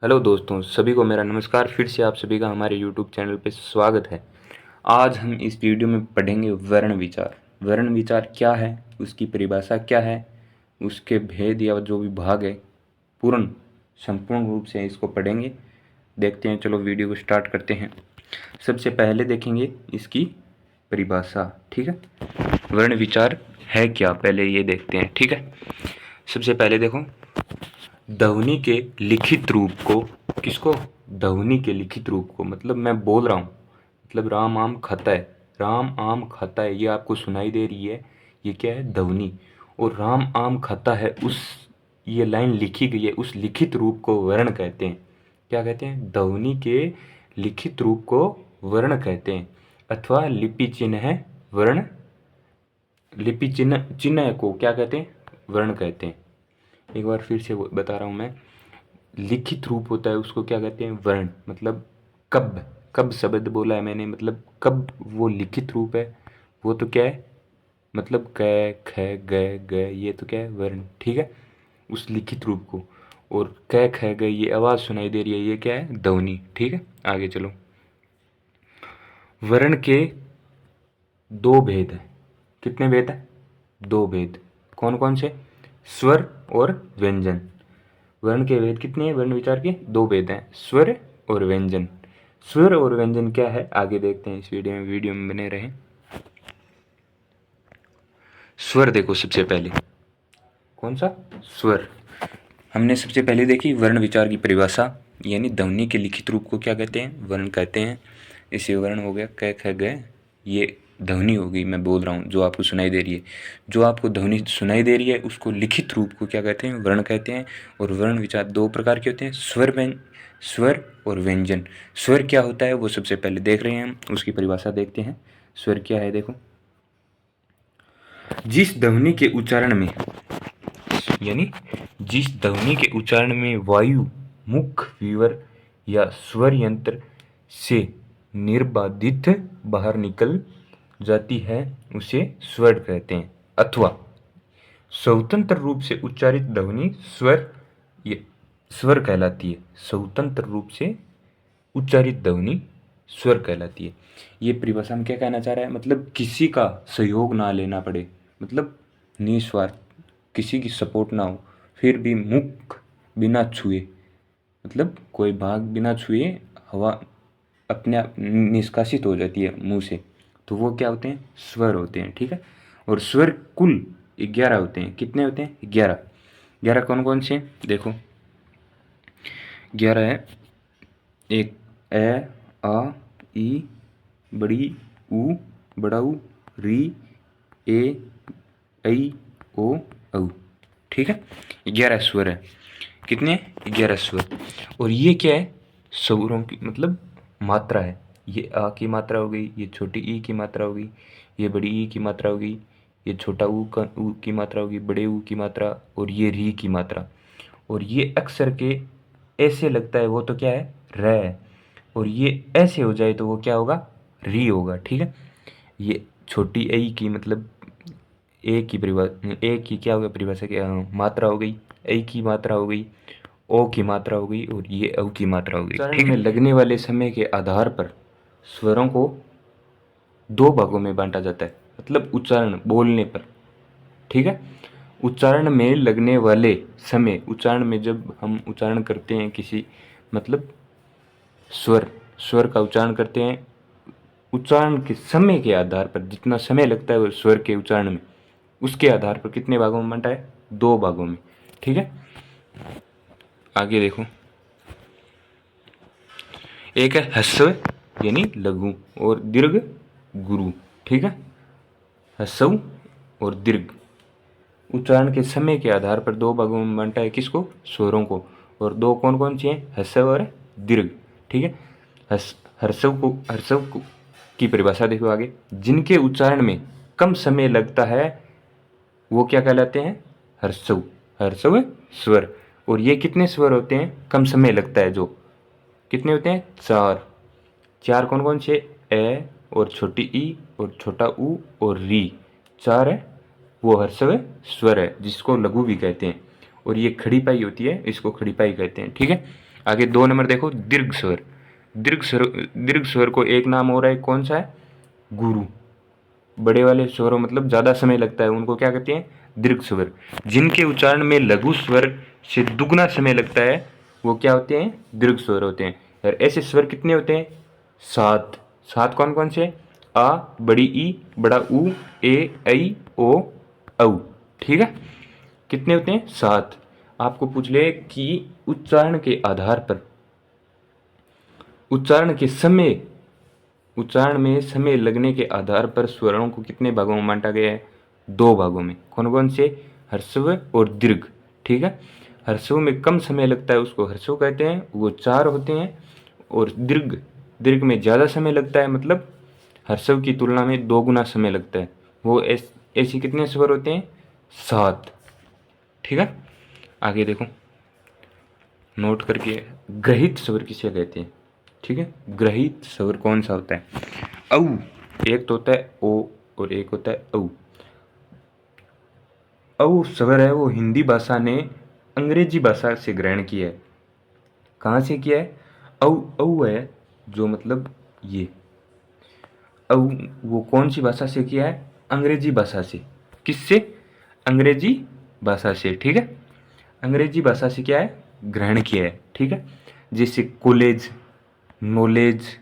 Hello दोस्तों, सभी को मेरा नमस्कार। फिर से आप सभी का हमारे यूट्यूब चैनल पे स्वागत है। आज हम इस वीडियो में पढ़ेंगे वर्ण विचार। वर्ण विचार क्या है, उसकी परिभाषा क्या है, उसके भेद या जो भी भाग है पूर्ण संपूर्ण रूप से इसको पढ़ेंगे। देखते हैं, चलो वीडियो को स्टार्ट करते हैं। सबसे पहले देखेंगे इसकी परिभाषा। ठीक है, वर्ण विचार है क्या, पहले ये देखते हैं। ठीक है, सबसे पहले देखो, ध्वनि के लिखित रूप को, किसको? ध्वनि के लिखित रूप को, मतलब मैं बोल रहा हूँ, मतलब राम आम खाता है, राम आम खाता है, ये आपको सुनाई दे रही है, ये क्या है? ध्वनि। और राम आम खाता है, उस ये लाइन लिखी गई है, उस लिखित रूप को वर्ण कहते हैं। क्या कहते हैं? ध्वनि के लिखित रूप को वर्ण कहते हैं, अथवा लिपि चिन्ह वर्ण, लिपि चिन्ह चिन्ह को क्या कहते हैं? वर्ण कहते हैं। एक बार फिर से बता रहा हूँ मैं, लिखित रूप होता है उसको क्या कहते हैं? वर्ण। मतलब कब, कब शब्द बोला है मैंने, मतलब कब वो लिखित रूप है, वो तो क्या है? मतलब क ख ग ये तो क्या है? वर्ण। ठीक है, उस लिखित रूप को। और क ख ग ये आवाज़ सुनाई दे रही है, ये क्या है? ध्वनि। ठीक है, आगे चलो। वर्ण के दो भेद हैं। कितने भेद हैं? दो भेद। कौन कौन से? स्वर और व्यंजन। वर्ण के भेद कितने हैं? वर्ण विचार के दो भेद हैं, स्वर और व्यंजन। स्वर और व्यंजन क्या है, आगे देखते हैं इस वीडियो में बने रहें। स्वर देखो, सबसे पहले कौन सा? स्वर। हमने सबसे पहले देखी वर्ण विचार की परिभाषा, यानी ध्वनि के लिखित रूप को क्या कहते हैं? वर्ण कहते हैं। इसे वर्ण हो गया क ख ग, ये ध्वनि होगी, मैं बोल रहा हूँ जो आपको सुनाई दे रही है। जो आपको ध्वनि सुनाई दे रही है उसको लिखित रूप को क्या कहते हैं? वर्ण कहते हैं। और वर्ण विचार दो प्रकार के होते हैं, स्वर और व्यंजन। स्वर क्या होता है वो सबसे पहले देख रहे हैं हम, उसकी परिभाषा देखते हैं। स्वर क्या है, देखो, जिस ध्वनि के उच्चारण में, यानी जिस ध्वनि के उच्चारण में वायु मुख विवर या स्वर यंत्र से निर्बाधित बाहर निकल जाती है, उसे स्वर कहते हैं। अथवा स्वतंत्र रूप से उच्चारित ध्वनि स्वर, ये स्वर कहलाती है। स्वतंत्र रूप से उच्चारित ध्वनि स्वर कहलाती है। ये परिभाषा में क्या कहना चाह रहा है? मतलब किसी का सहयोग ना लेना पड़े, मतलब निस्वार्थ, किसी की सपोर्ट ना हो, फिर भी मुख बिना छुए, मतलब कोई भाग बिना छुए हवा अपने आप निष्कासित हो जाती है मुंह से, तो वो क्या होते हैं? स्वर होते हैं। ठीक है, और स्वर कुल 11 होते हैं। कितने होते हैं? 11। 11 कौन कौन से? देखो, 11 है। एक ए, आ, ई, बड़ी ऊ, बड़ा ऊ, री, ए, ऐ, ओ, औ। ठीक है, 11 स्वर है। कितने? 11 स्वर। और ये क्या है? स्वरों की मतलब मात्रा है। ये आ की मात्रा हो गई, ये छोटी ई की मात्रा हो गई, ये बड़ी ई की मात्रा हो गई, ये छोटा ऊ का ऊ की मात्रा होगी, बड़े ऊ की मात्रा, और ये री की मात्रा। और ये अक्सर के ऐसे लगता है वो तो क्या है? र है। और ये ऐसे हो जाए तो वो क्या होगा? री होगा। ठीक है, ये छोटी ए की मतलब ए की परिभाषा, ए की क्या होगा? परिभाषा की मात्रा हो गई, ए की मात्रा हो गई, ओ की मात्रा हो गई, और ये औ की मात्रा हो गई। ठीक है, लगने वाले समय के आधार पर स्वरों को दो भागों में बांटा जाता है, मतलब उच्चारण बोलने पर। ठीक है, उच्चारण में लगने वाले समय, उच्चारण में जब हम उच्चारण करते हैं किसी, मतलब स्वर, स्वर का उच्चारण करते हैं, उच्चारण के समय के आधार पर, जितना समय लगता है वो स्वर के उच्चारण में, उसके आधार पर कितने भागों में बांटा है? दो भागों में। ठीक है, आगे देखो। एक है ह्रस्व यानी लघु, और दीर्घ गुरु। ठीक है, ह्रस्व और दीर्घ उच्चारण के समय के आधार पर दो भागों में बांटा है, किसको? स्वरों को। और दो कौन कौन सी हैं? ह्रस्व और दीर्घ। ठीक है, ह्रस्व की परिभाषा देखो आगे। जिनके उच्चारण में कम समय लगता है वो क्या कहलाते हैं? ह्रस्व। ह्रस्व स्वर। और ये कितने स्वर होते हैं? कम समय लगता है जो, कितने होते हैं? चार। चार कौन कौन से? ए और छोटी ई और छोटा ऊ और री, चार है, वो ह्रस्व स्वर है, जिसको लघु भी कहते हैं। और ये खड़ी पाई होती है, इसको खड़ी पाई कहते हैं। ठीक है, आगे 2 नंबर देखो दीर्घ स्वर। दीर्घ स्वर को एक नाम हो रहा है, कौन सा है? गुरु। बड़े वाले स्वरों मतलब ज़्यादा समय लगता है, उनको क्या कहते हैं? दीर्घ स्वर। जिनके उच्चारण में लघु स्वर से दुगना समय लगता है वो क्या होते हैं? दीर्घ स्वर होते हैं। और ऐसे स्वर कितने होते हैं? 7। 7 कौन कौन से? आ, बड़ी ई, बड़ा ऊ, ए, ऐ, ओ, औ। ठीक है, कितने होते हैं? 7। आपको पूछ ले कि उच्चारण के आधार पर, उच्चारण में समय लगने के आधार पर स्वरों को कितने भागों में बांटा गया है? 2 भागों में। कौन कौन से? ह्रस्व और दीर्घ। ठीक है, ह्रस्व में कम समय लगता है उसको ह्रस्व कहते हैं, वो 4 होते हैं। और दीर्घ में ज़्यादा समय लगता है, मतलब ह्रस्व की तुलना में 2 गुना समय लगता है, वो ऐसे कितने स्वर होते हैं? 7। ठीक है, आगे देखो, नोट करके, ग्रहित स्वर किसे कहते हैं? ठीक है, ग्रहित स्वर कौन सा होता है? औ। एक तो होता है ओ और एक होता है औ। औ स्वर है वो हिंदी भाषा ने अंग्रेजी भाषा से ग्रहण किया है। कहाँ से किया है? औ है जो, मतलब ये औ वो कौन सी भाषा से किया है? अंग्रेजी भाषा से। किससे? अंग्रेजी भाषा से। ठीक है, अंग्रेजी भाषा से क्या है? ग्रहण किया है। ठीक है, जैसे कॉलेज, नॉलेज,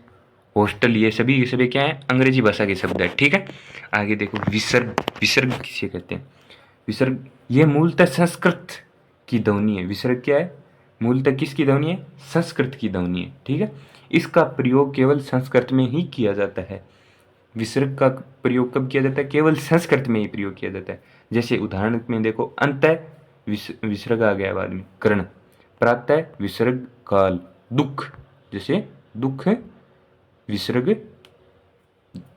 हॉस्टल, ये सभी क्या है? अंग्रेजी भाषा के शब्द है। ठीक है, आगे देखो विसर्ग। विसर्ग किसे कहते हैं? विसर्ग ये मूलतः संस्कृत की ध्वनि है। विसर्ग क्या है? मूलतः किसकी ध्वनि है? संस्कृत की ध्वनि है। ठीक है, इसका प्रयोग केवल संस्कृत में ही किया जाता है। विसर्ग का प्रयोग कब किया जाता है? केवल संस्कृत में ही प्रयोग किया जाता है। जैसे उदाहरण में देखो, अंतः विसर्ग आ गया बाद में, कर्ण, प्रातः विसर्ग काल, दुख, जैसे दुख विसर्ग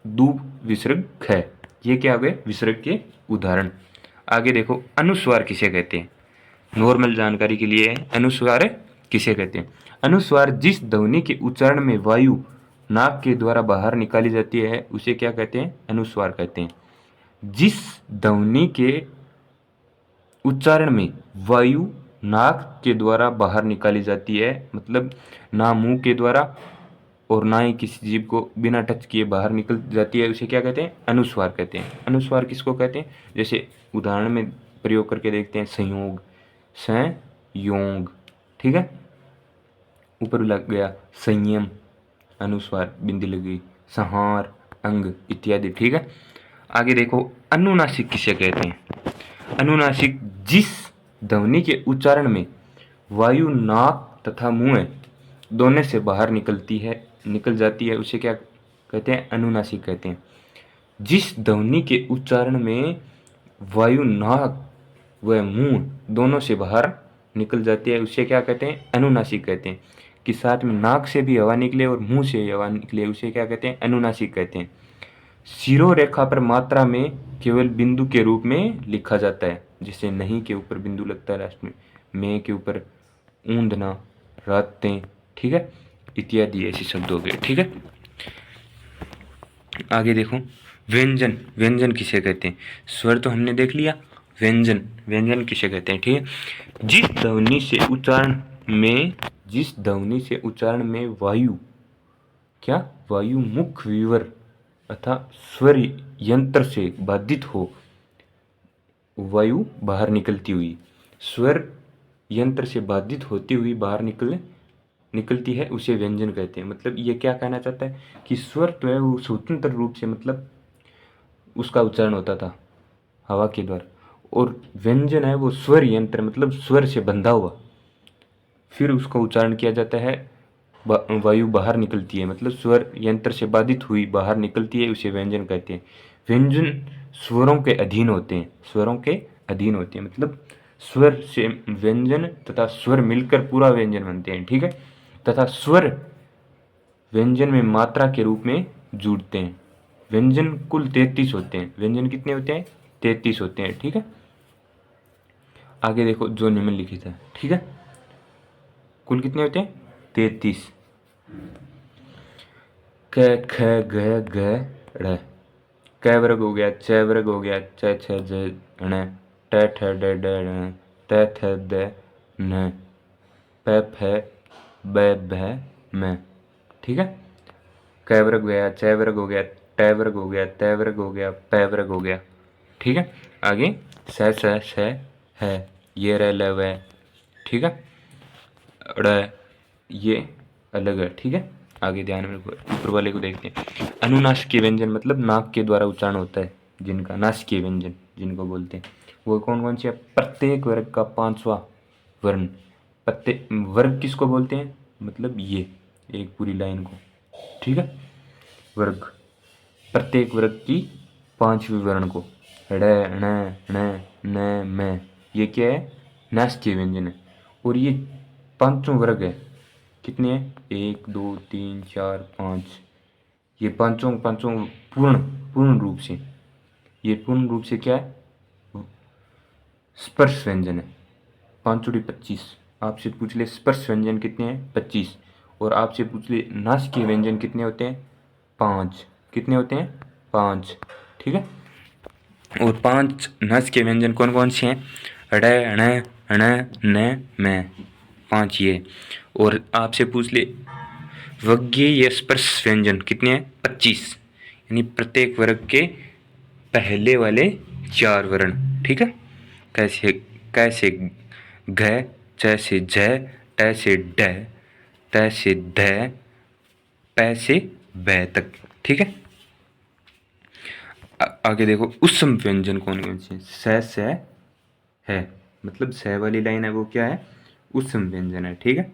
दु विसर्ग ख, ये क्या हो गए? विसर्ग के उदाहरण। आगे देखो, अनुस्वार किसे कहते हैं? नॉर्मल जानकारी के लिए, अनुस्वार किसे कहते हैं? अनुस्वार जिस ध्वनि के उच्चारण में वायु नाक के द्वारा बाहर निकाली जाती है उसे क्या कहते हैं? अनुस्वार कहते हैं। जिस ध्वनि के उच्चारण में वायु नाक के द्वारा बाहर निकाली जाती है, मतलब ना मुंह के द्वारा और ना ही किसी जीव को बिना टच किए बाहर निकल जाती है, उसे क्या कहते हैं? अनुस्वार कहते हैं। अनुस्वार किसको कहते हैं? जैसे उदाहरण में प्रयोग करके देखते हैं, संयोग, संयोग। ठीक है, ऊपर लग गया संयम, अनुस्वार, बिंदी लगी, संहार, अंग इत्यादि। ठीक है, आगे देखो, अनुनासिक किसे कहते हैं? अनुनासिक जिस ध्वनि के उच्चारण में वायु नाक तथा मुंह दोनों से बाहर निकल जाती है उसे क्या कहते हैं? अनुनासिक कहते हैं। जिस ध्वनि के उच्चारण में वायु नाक व मुंह दोनों से बाहर निकल जाती है उसे क्या कहते हैं? अनुनासिक कहते हैं। कि साथ में नाक से भी हवा निकले और मुंह से हवा निकले उसे क्या कहते हैं? अनुनासिक कहते हैं। शिरो रेखा पर मात्रा में केवल बिंदु के रूप में लिखा जाता है, जैसे नहीं के ऊपर बिंदु लगता है लास्ट में के ऊपर ऊंधना, रातें। ठीक है, इत्यादि ऐसे शब्द हो गए। ठीक है, आगे देखो, व्यंजन। व्यंजन किसे कहते हैं? स्वर तो हमने देख लिया, व्यंजन किसे कहते हैं? ठीक है, जिस ध्वनि से उच्चारण में वायु मुख विवर अथा स्वर यंत्र से बाधित हो, वायु बाहर निकलती हुई, स्वर यंत्र से बाधित होती हुई बाहर निकलती है उसे व्यंजन कहते हैं। मतलब ये क्या कहना चाहता है कि स्वर तो है वो स्वतंत्र रूप से, मतलब उसका उच्चारण होता था हवा के द्वारा, और व्यंजन है वो स्वर यंत्र, मतलब स्वर से बंधा हुआ, फिर उसका उच्चारण किया जाता है, वायु बाहर निकलती है, मतलब स्वर यंत्र से बाधित हुई बाहर निकलती है, उसे व्यंजन कहते हैं। व्यंजन स्वरों के अधीन होते हैं, मतलब स्वर से व्यंजन तथा स्वर मिलकर पूरा व्यंजन बनते हैं। ठीक है, तथा स्वर व्यंजन में मात्रा के रूप में जुड़ते हैं। व्यंजन कुल 33 होते हैं। व्यंजन कितने होते हैं? 33 होते हैं। ठीक है, आगे देखो, जो निम्नलिखित है। ठीक है, कुल कितने होते हैं? 33। क, ख, ग, घ, ड़। क वर्ग हो गया, च वर्ग हो गया, च, छ, ज, ण, ट, ठ, ड, ढ, ण, त, थ, द, न, प, फ, ब भ म। ठीक है, क वर्ग हो गया, च वर्ग हो गया, ट वर्ग हो गया, त वर्ग हो गया, प वर्ग हो गया। ठीक है, आगे स है, ये रह ल व। ठीक है, ड़ ये अलग है। ठीक है, आगे ध्यान में ऊपर वाले को देखते हैं। अनुनासिकीय व्यंजन मतलब नाक के द्वारा उच्चारण होता है जिनका, नासिकीय व्यंजन जिनको बोलते हैं, वो कौन कौन से है? प्रत्येक वर्ग का पांचवा वर्ण। प्रत्येक वर्ग किसको बोलते हैं? मतलब ये एक पूरी लाइन को। ठीक है, वर्ग, प्रत्येक वर्ग की पांचवी वर्ण को, ड़ ण ण न म, ये क्या है? नासिकीय व्यंजन है। और ये पांचों वर्ग है, कितने हैं? 1 2 3 4 5। ये पांचों पांचों पूर्ण पूर्ण रूप से, ये पूर्ण रूप से क्या है? स्पर्श व्यंजन है। 5×25। आपसे पूछ ले स्पर्श व्यंजन कितने हैं? 25। और आपसे पूछ ले नासिकीय व्यंजन कितने होते हैं? 5। कितने होते हैं? 5। ठीक है, और 5 नासिकीय व्यंजन कौन कौन से हैं? ड़ ण ण न म, 5 ये। और आपसे पूछ ले वर्गीय या स्पर्श व्यंजन कितने हैं? 25, यानी प्रत्येक वर्ग के पहले वाले 4 वर्ण। ठीक है, कैसे? कैसे घ, च से झ, ट से ड, त से ध, प से ब तक। ठीक है, आगे देखो उत्सम व्यंजन कौन कौन से? स है, मतलब स वाली लाइन है वो क्या है? उत्सम व्यंजन है। ठीक है,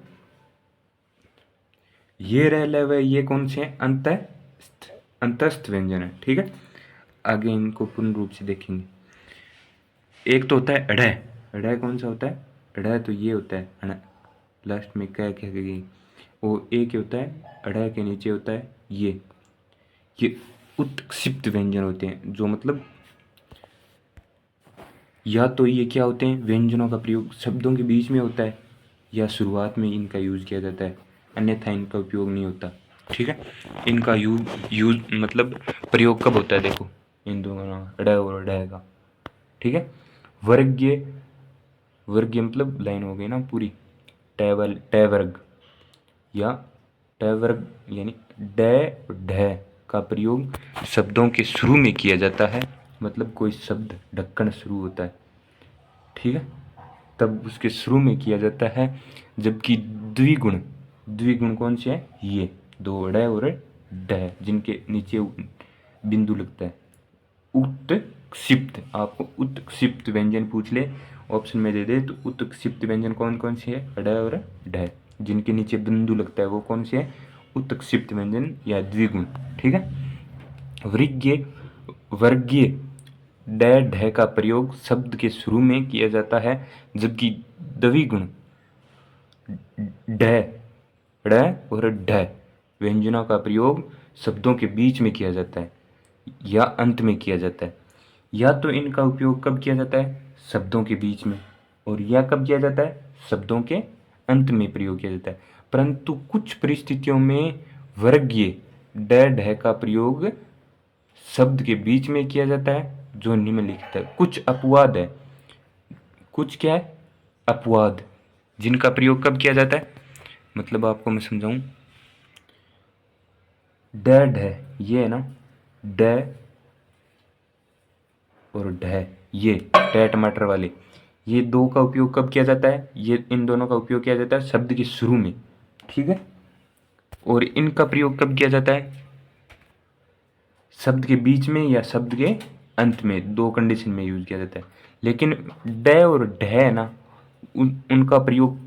ये रह ल व, ये कौन से हैं? अंतस्थ व्यंजन है। ठीक है, आगे इनको पूर्ण रूप से देखेंगे। एक तो होता है अढ़। अढ़ कौन सा होता है? अढ़ तो ये होता है अण, लास्ट में कह गई। वो एक होता है, अढ़ के नीचे होता है ये उत्क्षिप्त व्यंजन होते हैं, जो मतलब या तो ये क्या होते हैं? व्यंजनों का प्रयोग शब्दों के बीच में होता है, या शुरुआत में इनका यूज किया जाता है, अन्यथा इनका उपयोग नहीं होता। ठीक है, इनका यूज मतलब प्रयोग कब होता है? देखो इन दोनों अढ़ और अढ़ का। ठीक है, वर्गीय, वर्गीय मतलब लाइन हो गई ना पूरी। ट वर्ग या ट वर्ग यानी ड ढ का प्रयोग शब्दों के शुरू में किया जाता है, मतलब कोई शब्द ढक्कन शुरू होता है। ठीक है, तब उसके शुरू में किया जाता है। जबकि द्विगुण, द्विगुण कौन से है? ये दो ड और ढ, जिनके नीचे बिंदु लगता है। उत्क्षिप्त, आपको उत्क्षिप्त व्यंजन पूछ ले, ऑप्शन में दे दे तो उत्क्षिप्त व्यंजन कौन कौन से है? ड और ढ, जिनके नीचे बिंदु लगता है वो कौन से है? उत्क्षिप्त व्यंजन या द्विगुण। ठीक है, वर्गीय, वर्गीय ड ढ का प्रयोग शब्द के शुरू में किया जाता है, जबकि द्विगुण ढ ड़ और ढ व्यंजनों का प्रयोग शब्दों के बीच में किया जाता है या अंत में किया जाता है। या तो इनका उपयोग कब किया जाता है? शब्दों के बीच में, और या कब किया जाता है? शब्दों के अंत में प्रयोग किया जाता है। परंतु कुछ परिस्थितियों में वर्गीय ड ढ का प्रयोग शब्द के बीच में किया जाता है, जो निम्नलिखित है। कुछ अपवाद है, कुछ क्या है? अपवाद, जिनका प्रयोग कब किया जाता है? मतलब आपको मैं समझाऊं, ड ढ ये है ना, ड और ढ ये टमाटर वाले, ये दो का उपयोग कब किया जाता है? ये इन दोनों का उपयोग किया जाता है शब्द के शुरू में। ठीक है, और इनका प्रयोग कब किया जाता है? शब्द के बीच में या शब्द के अंत में, दो कंडीशन में यूज किया जाता है। लेकिन ड और ढ है ना, उनका प्रयोग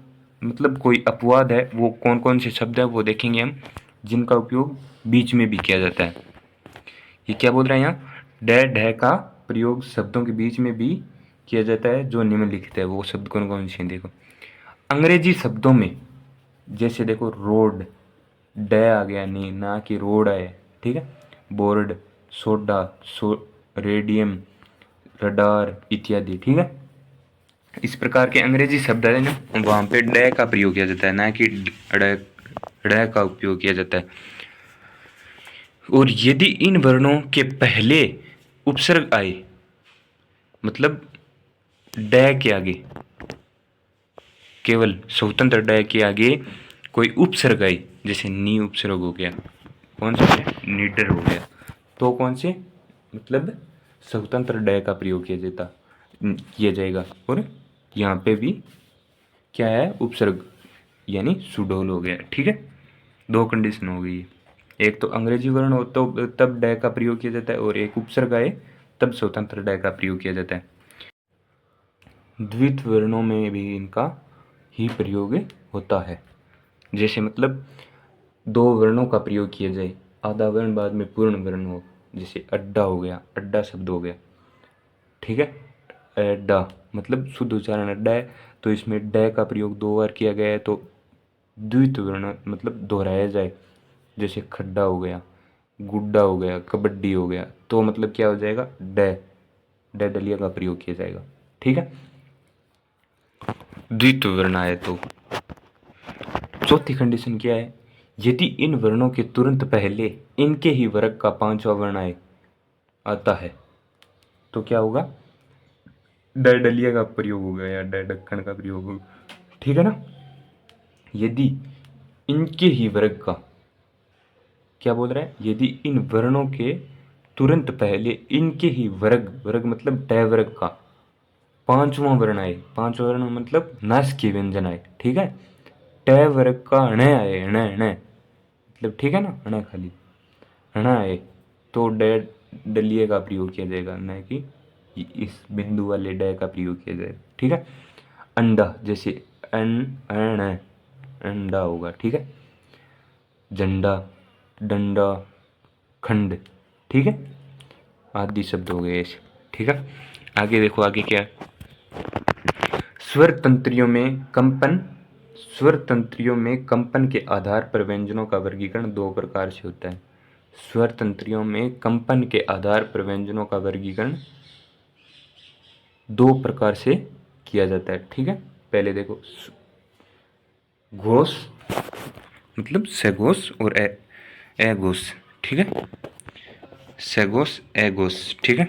मतलब कोई अपवाद है, वो कौन कौन से शब्द है वो देखेंगे हम, जिनका उपयोग बीच में भी किया जाता है। ये क्या बोल रहे हैं यहाँ? ड ढ का प्रयोग शब्दों के बीच में भी किया जाता है, जो निम्नलिखित है। वो शब्द कौन कौन से हैं देखो। अंग्रेजी शब्दों में जैसे देखो रोड, ड आ गया, नहीं ना कि रोड आए। ठीक है, बोर्ड, सोडा, रेडियम, रडार इत्यादि। ठीक है, इस प्रकार के अंग्रेजी शब्द है ना, वहाँ पे ड का प्रयोग किया जाता है, ना कि ड़ का उपयोग किया जाता है। और यदि इन वर्णों के पहले उपसर्ग आए, मतलब ड के आगे, केवल स्वतंत्र ड के आगे कोई उपसर्ग आई, जैसे नी उपसर्ग हो गया, कौन सा है, निडर हो गया, तो कौन से मतलब स्वतंत्र डय का प्रयोग किया जाएगा। और यहाँ पे भी क्या है, उपसर्ग यानी सुडौल हो गया। ठीक है, दो कंडीशन हो गई। एक तो अंग्रेजी वर्ण हो तो तब डय का प्रयोग किया जाता है, और एक उपसर्ग आए तब स्वतंत्र डय का प्रयोग किया जाता है। द्वित वर्णों में भी इनका ही प्रयोग होता है। जैसे मतलब दो वर्णों का प्रयोग किया जाए, आधा वर्ण बाद में पूर्ण वर्ण हो, जैसे अड्डा हो गया, अड्डा शब्द हो गया। ठीक है, अड्डा मतलब शुद्ध उच्चारण अड्डा है, तो इसमें डय का प्रयोग दो बार किया गया है, तो द्वित वर्ण मतलब दोहराया जाए, जैसे खड्डा हो गया, गुड्डा हो गया, कबड्डी हो गया, तो मतलब क्या हो जाएगा, डय, डय दलिया का प्रयोग किया जाएगा। ठीक है, द्वित वर्ण आए तो। चौथी कंडीशन क्या है, यदि इन वर्णों के तुरंत पहले इनके ही वर्ग का पांचवा वर्ण आए आता है तो क्या होगा, डय डलिया का प्रयोग होगा या डय ढक्कन का प्रयोग होगा। ठीक है ना, यदि इनके ही वर्ग का, क्या बोल रहा है, यदि इन वर्णों के तुरंत पहले इनके ही वर्ग, वर्ग मतलब डय वर्ग का पांचवा वर्ण आए, पांचवा वर्ण मतलब नाश के व्यंजन आए। ठीक है, टय वर्ग का ण आए, ण ण मतलब, ठीक है ना, ण खाली ण आए तो डय डलिए का प्रयोग किया जाएगा, न कि इस बिंदु वाले डय का प्रयोग किया जाएगा। ठीक है, अंडा, जैसे अण अंडा होगा। ठीक है, झंडा, डंडा, खंड। ठीक है, आदि शब्द हो गए ऐसे। ठीक है, आगे देखो, आगे क्या है, स्वर तंत्रियों में कंपन, स्वर तंत्रियों में कंपन के आधार पर व्यंजनों का वर्गीकरण दो प्रकार से होता है। स्वर तंत्रियों में कंपन के आधार पर व्यंजनों का वर्गीकरण दो प्रकार से किया जाता है। ठीक है, पहले देखो, घोष मतलब सघोष और अघोष। ठीक है, सघोष अघोष। ठीक है,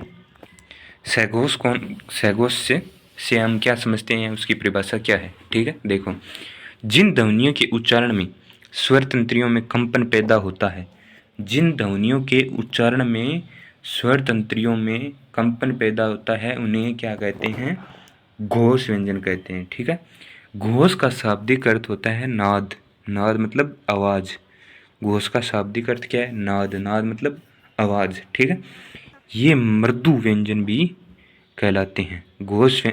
सघोष कौन, सघोष से हम क्या समझते हैं, उसकी परिभाषा क्या है। ठीक है, देखो, जिन ध्वनियों के उच्चारण में स्वर तंत्रियों में कंपन पैदा होता है, जिन ध्वनियों के उच्चारण में स्वर तंत्रियों में कंपन पैदा होता है, उन्हें क्या कहते हैं, घोष व्यंजन कहते हैं। ठीक है, घोष का शाब्दिक अर्थ होता है नाद, नाद मतलब आवाज, घोष का शाब्दिक अर्थ क्या है, नाद, नाद मतलब आवाज। ठीक है, ये मृदु व्यंजन भी कहलाते हैं। घोष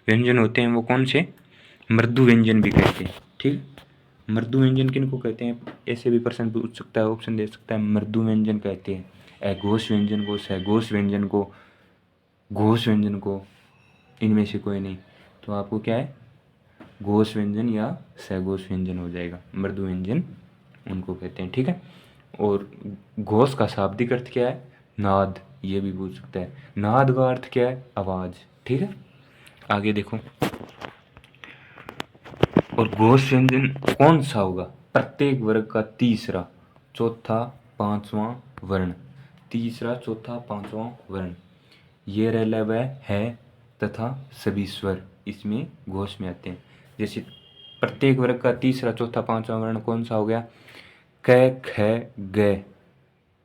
व्यंजन होते हैं वो कौन से, मृदु व्यंजन भी कहते हैं। ठीक, मृदु व्यंजन किन को कहते हैं, ऐसे भी प्रश्न पूछ सकता है, ऑप्शन दे सकता है, मृदु व्यंजन कहते हैं अघोष व्यंजन को, सघोष व्यंजन को, घोष व्यंजन को, इनमें से कोई नहीं, तो आपको क्या है, घोष व्यंजन या सघोष व्यंजन हो जाएगा, मृदु व्यंजन उनको कहते हैं। ठीक है, और घोष का शाब्दिक अर्थ क्या है, नाद, ये भी पूछ सकता है, नाद का अर्थ क्या है, आवाज। ठीक है, आगे देखो, और घोष व्यंजन कौन सा होगा, प्रत्येक वर्ग का तीसरा, चौथा, पांचवा वर्ण, तीसरा, चौथा, पांचवा वर्ण, ये रह वह है तथा सभी स्वर इसमें घोष में आते हैं। जैसे प्रत्येक वर्ग का तीसरा, चौथा, पांचवा वर्ण कौन सा हो गया, क ख ग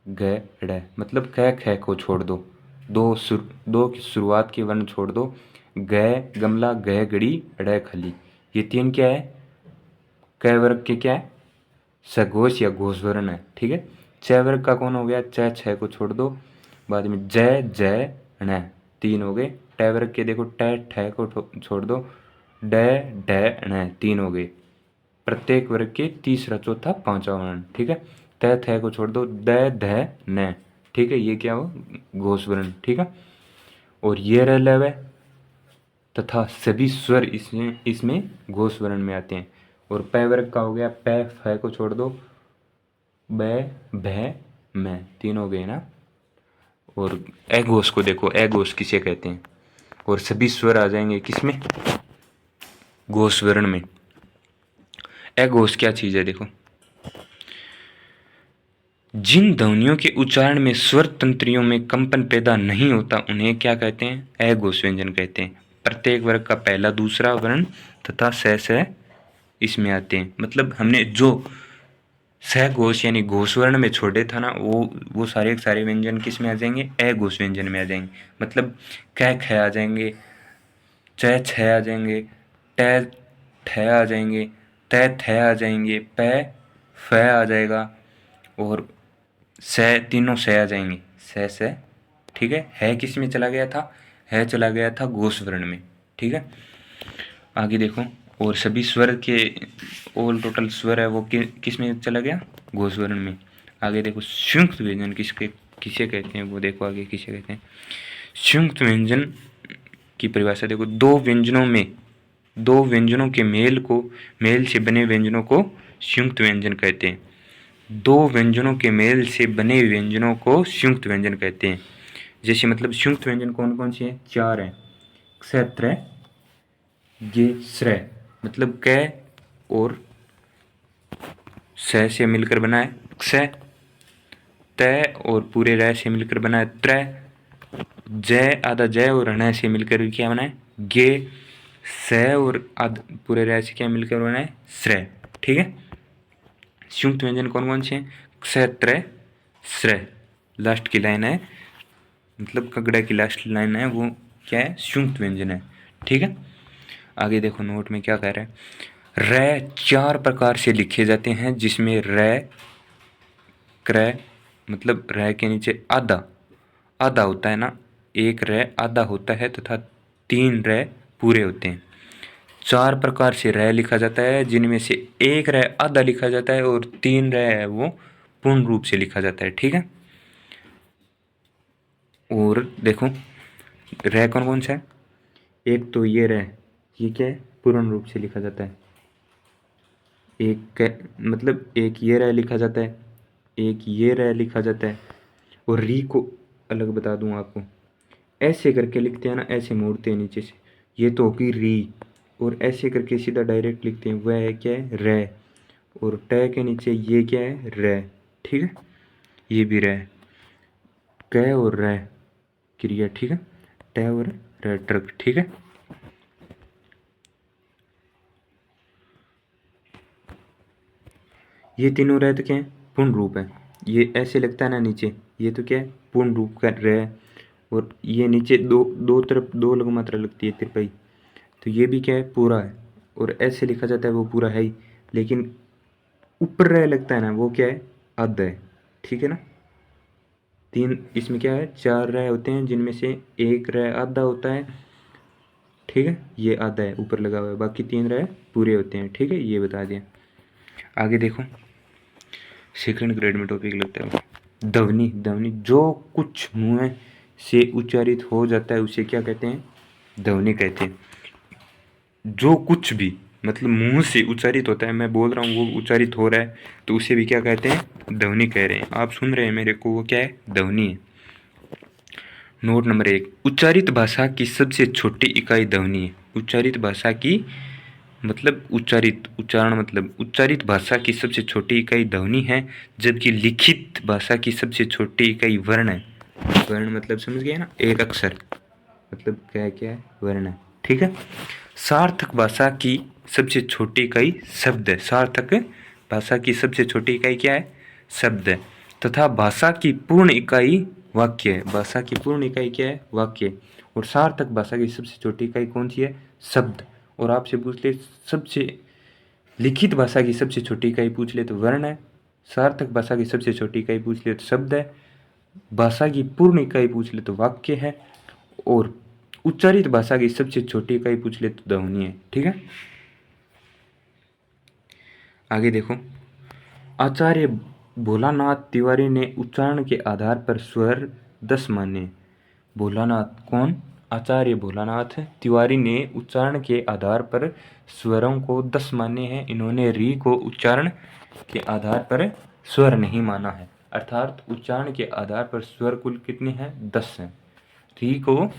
ग ड़, मतलब क ख को छोड़ दो, दो की शुरुआत के वर्ण छोड़ दो, ग गमला, ग गड़ी, ड़ खली, ये तीन क्या है, क वर्ग के क्या है, सघोष या घोष वर्ण है। ठीक है, छ वर्ग का कौन हो गया, च, छ को छोड़ दो, बाद में जय जय ण, तीन हो गए। ट वर्ग के देखो, ट ठ को छोड़ दो, ड ढ ण, तीन हो गए। प्रत्येक वर्ग के तीसरा, चौथा, पांचवा वर्ण। ठीक है, त थ को छोड़ दो, द ध न। ठीक है, ये क्या हो, घोष वर्ण। ठीक है, और ये रह लव तथा सभी स्वर इसमें घोष वर्ण में आते हैं। और प वर्ग का हो गया, प फ को छोड़ दो, ब भ म, तीन हो गए ना। और अघोष को देखो, अघोष किसे कहते हैं, और सभी स्वर आ जाएंगे किसमें, घोष वर्ण में। अघोष क्या चीज है, देखो, जिन ध्वनियों के उच्चारण में स्वर तंत्रियों में कंपन पैदा नहीं होता उन्हें क्या कहते हैं, अघोष व्यंजन कहते हैं। प्रत्येक वर्ग का पहला, दूसरा वर्ण तथा स इसमें आते हैं। मतलब हमने जो सघोष यानी घोष वर्ण में छोड़े था ना, वो सारे के सारे व्यंजन किस में आ जाएंगे, अघोष व्यंजन में आ जाएंगे। मतलब क ख आ जाएंगे, च छ आ जाएंगे, ट ठ आ जाएंगे, त थ आ जाएंगे, प फ आ जाएगा, और स तीनों स आ जाएंगे, स। ठीक है किस में चला गया था, है चला गया था घोष वर्ण में। ठीक है, आगे देखो, और सभी स्वर के ऑल टोटल स्वर है वो किस में चला गया, घोष वर्ण में। आगे देखो संयुक्त व्यंजन किसे कहते हैं, वो देखो आगे किसे कहते हैं। संयुक्त व्यंजन की परिभाषा देखो, दो व्यंजनों के मेल से बने व्यंजनों को संयुक्त व्यंजन कहते हैं। दो व्यंजनों के मेल से बने व्यंजनों को संयुक्त व्यंजन कहते हैं। जैसे मतलब संयुक्त व्यंजन कौन कौन से हैं, 4 हैं, क्षेत्र, ये श्रय, मतलब क और स से मिलकर बना है क्ष, त और पूरे र से मिलकर बना है त्र, जय आधा जय और ण से मिलकर क्या बना है गे, स और आध पूरे र से क्या मिलकर बना है श्रय। ठीक है, संयुक्त व्यंजन कौन कौन से हैं, क्षेत्र, श्रय, लास्ट की लाइन है, मतलब कगड़ा की लास्ट लाइन है वो क्या है, संयुक्त व्यंजन है। ठीक है, आगे देखो नोट में क्या कह रहा है, र 4 प्रकार से लिखे जाते हैं, जिसमें र क्रय, मतलब र के नीचे आधा आधा होता है ना, एक र आधा होता है तथा 3 र पूरे होते हैं। 4 प्रकार से र लिखा जाता है, जिनमें से एक र आधा लिखा जाता है और 3 र है वो पूर्ण रूप से लिखा जाता है। ठीक है, और देखो र कौन कौन सा है, एक तो ये र, ये क्या है, पूर्ण रूप से लिखा जाता है। मतलब एक ये र लिखा जाता है, एक ये र लिखा जाता है, और री को अलग बता दूं आपको, ऐसे करके लिखते हैं ना, ऐसे मोड़ते हैं नीचे से, ये तो होगी री, और ऐसे करके सीधा डायरेक्ट लिखते हैं, वह है क्या है रे, और ट के नीचे ये क्या है रे। ठीक है, ये भी रे, क और रे क्रिया। ठीक है, ट और रे ट्रक। ठीक है, ये तीनों रे तो क्या है, पूर्ण रूप है। ये ऐसे लगता है ना नीचे, ये तो क्या है पूर्ण रूप का रे, और ये नीचे दो दो तरफ दो लघु मात्रा लगती है तिरपाई, तो ये भी क्या है पूरा है, और ऐसे लिखा जाता है वो पूरा है ही, लेकिन ऊपर रह लगता है ना वो क्या है आधा है। ठीक है ना, तीन इसमें क्या है, 4 रह होते हैं, जिनमें से एक रह आधा होता है। ठीक है, ये आधा है ऊपर लगा हुआ है, बाकी 3 रह पूरे होते हैं। ठीक है, ये बता दिया। आगे देखो सेकंड ग्रेड में टॉपिक लगता है ध्वनि। ध्वनि जो कुछ मुंह से उच्चारित हो जाता है उसे क्या कहते हैं, ध्वनि कहते हैं। जो कुछ भी मतलब मुंह से उच्चारित होता है, मैं बोल रहा हूँ वो उच्चारित हो रहा है, तो उसे भी क्या कहते हैं, ध्वनि कह रहे हैं। आप सुन रहे हैं मेरे को, वो क्या है, ध्वनि है। नोट नंबर 1, उच्चारित भाषा की सबसे छोटी इकाई ध्वनि है। उच्चारित भाषा की मतलब उच्चारण मतलब उच्चारित भाषा की सबसे छोटी इकाई ध्वनि है, जबकि लिखित भाषा की सबसे छोटी इकाई वर्ण है। वर्ण मतलब समझ गए ना, एक अक्षर, मतलब क्या क्या है, वर्ण है। ठीक है, सार्थक भाषा की सबसे छोटी इकाई शब्द है। सार्थक भाषा की सबसे छोटी इकाई क्या है, शब्द है, तथा भाषा की पूर्ण इकाई वाक्य है। भाषा की पूर्ण इकाई क्या है, वाक्य। और सार्थक भाषा की सबसे छोटी इकाई कौन सी है, शब्द। और आपसे पूछ ले सबसे लिखित भाषा की सबसे छोटी इकाई पूछ ले तो वर्ण है, सार्थक भाषा की सबसे छोटी इकाई पूछ ले तो शब्द है, भाषा की पूर्ण इकाई पूछ ले तो वाक्य है, और उच्चारित भाषा की सबसे छोटी इकाई पूछ ले तो ध्वनि है। ठीक है, आगे देखो, आचार्य भोलानाथ तिवारी ने उच्चारण के आधार पर स्वर 10 माने। भोलानाथ कौन, आचार्य भोलानाथ तिवारी ने उच्चारण के आधार पर स्वरों को 10 माने हैं। इन्होंने री को उच्चारण के आधार पर स्वर नहीं माना है, अर्थात उच्चारण के आधार पर स्वर कुल कितने हैं, 10 हैं। री को